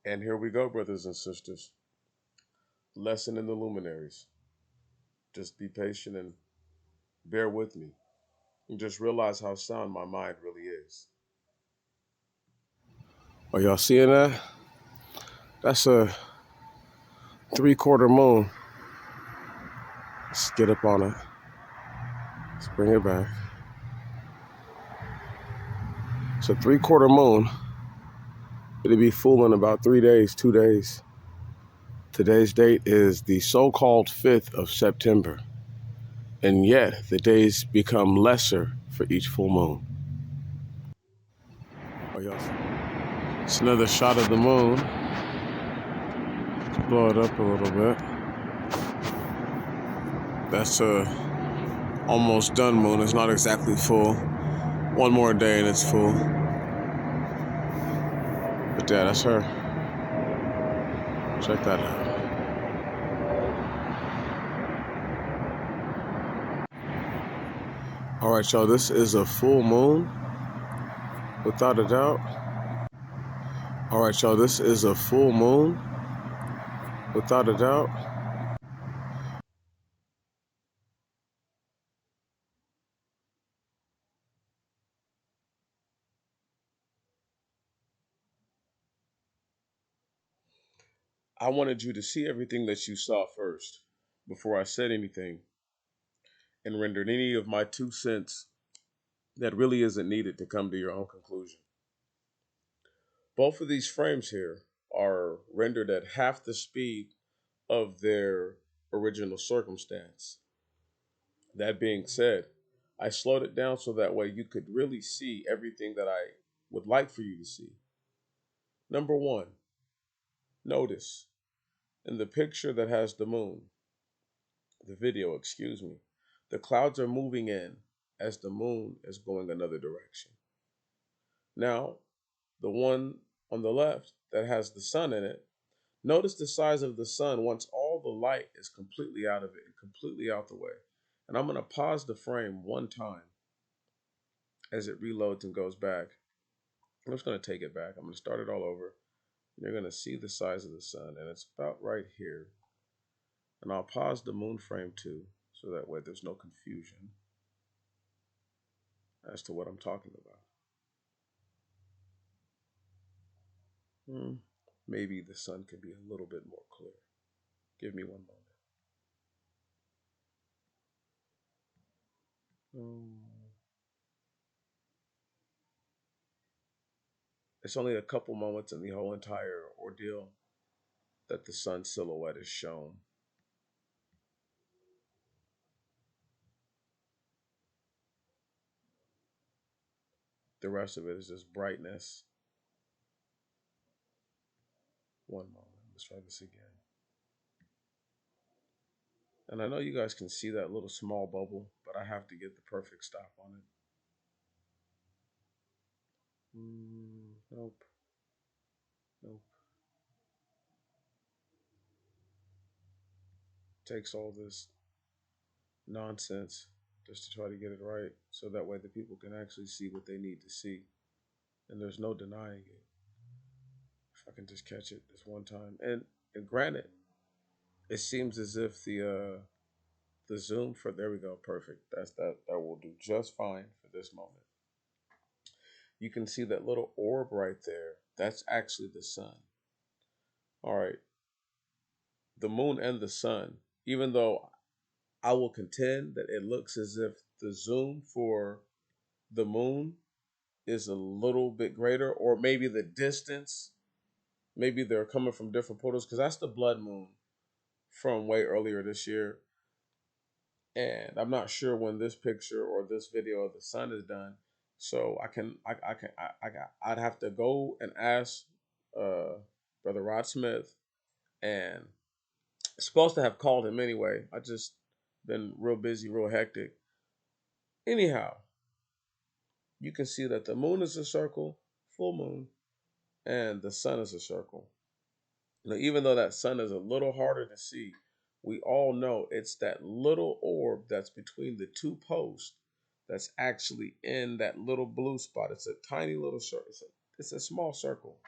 And here we go, brothers and sisters. Lesson in the Luminaries. Just be patient and bear with me. And just realize how sound my mind really is. Are y'all seeing that? That's a 3/4 moon. Let's get up on it. Let's bring it back. It's a 3/4 moon. It'll be full in about 3 days, 2 days. Today's date is the so-called 5th of September. And yet, the days become lesser for each full moon. Oh, y'all see? It's another shot of the moon. Let's blow it up a little bit. That's a almost done moon. It's not exactly full. One more day and it's full. But yeah, that's her. Check that out. All right, y'all, this is a full moon, without a doubt. All right, y'all, this is a full moon, without a doubt. I wanted you to see everything that you saw first before I said anything and rendered any of my 2 cents that really isn't needed to come to your own conclusion. Both of these frames here are rendered at half the speed of their original circumstance. That being said, I slowed it down so that way you could really see everything that I would like for you to see. Number one, notice in the picture that has the moon, the video, excuse me, the clouds are moving in as the moon is going another direction. Now, the one on the left that has the sun in it, notice the size of the sun once all the light is completely out of it and completely out the way. And I'm going to pause the frame one time as it reloads and goes back. I'm just going to take it back. I'm going to start it all over. You're going to see the size of the sun, and it's about right here. And I'll pause the moon frame too, so that way there's no confusion as to what I'm talking about. Maybe the sun can be a little bit more clear. Give me one moment. It's only a couple moments in the whole entire ordeal that the sun silhouette is shown. The rest of it is just brightness. One moment. Let's try this again. And I know you guys can see that little small bubble, but I have to get the perfect stop on it. Nope. Nope. Takes all this nonsense just to try to get it right so that way the people can actually see what they need to see. And there's no denying it. If I can just catch it this one time. And granted, it seems as if the zoom for there we go, perfect. That will do just fine for this moment. You can see that little orb right there. That's actually the sun. All right. The moon and the sun, even though I will contend that it looks as if the zoom for the moon is a little bit greater, or maybe the distance, maybe they're coming from different portals, because that's the blood moon from way earlier this year. And I'm not sure when this picture or this video of the sun is done. So I'd have to go and ask Brother Rod Smith, and supposed to have called him anyway. I just been real busy, real hectic. Anyhow, you can see that the moon is a circle, full moon, and the sun is a circle. Now, even though that sun is a little harder to see, we all know it's that little orb that's between the two posts that's actually in that little blue spot. It's a tiny little circle. It's a small circle.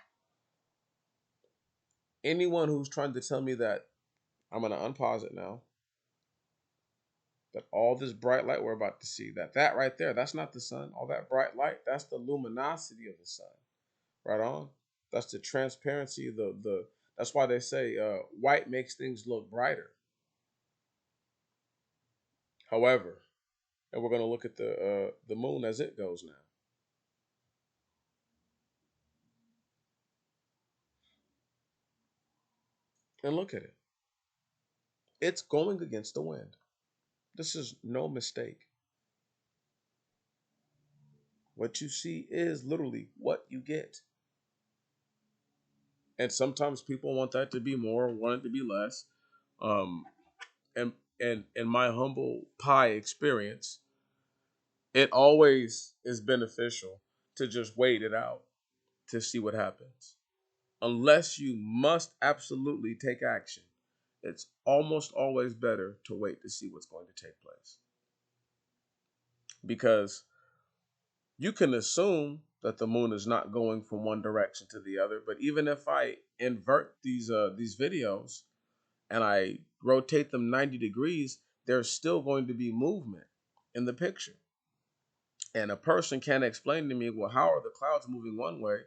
Anyone who's trying to tell me that, I'm gonna unpause it now, that all this bright light we're about to see, that right there, that's not the sun. All that bright light, that's the luminosity of the sun. Right on. That's the transparency. The That's why they say white makes things look brighter. However, and we're gonna look at the moon as it goes now, and look at it. It's going against the wind. This is no mistake. What you see is literally what you get. And sometimes people want that to be more, want it to be less. Um, and in my humble pie experience, it always is beneficial to just wait it out to see what happens. Unless you must absolutely take action, it's almost always better to wait to see what's going to take place. Because you can assume that the moon is not going from one direction to the other, but even if I invert these videos and I rotate them 90 degrees, there's still going to be movement in the picture. And a person can't explain to me, well, how are the clouds moving one way,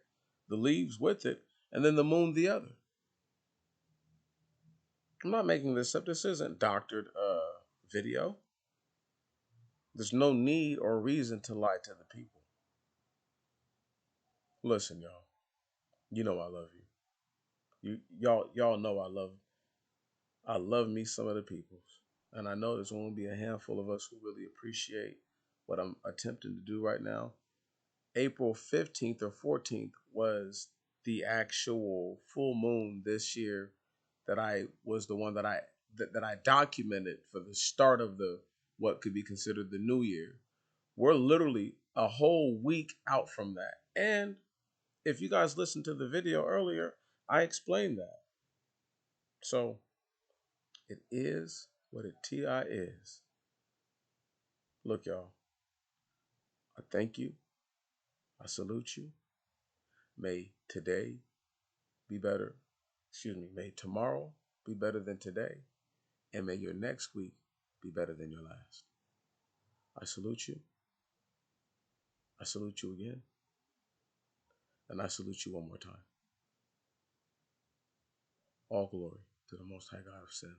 the leaves with it, and then the moon the other? I'm not making this up. This isn't doctored video. There's no need or reason to lie to the people. Listen, y'all. You know I love you. Y'all know I love me some of the peoples. And I know there's only be a handful of us who really appreciate what I'm attempting to do right now. April 15th or 14th was the actual full moon this year that I was the one that I documented for the start of the what could be considered the new year. We're literally a whole week out from that. And if you guys listened to the video earlier, I explained that. So it is what it TI is. Look, y'all, I thank you. I salute you. May today be better. Excuse me. May tomorrow be better than today. And may your next week be better than your last. I salute you. I salute you again. And I salute you one more time. All glory to the Most High God of sin.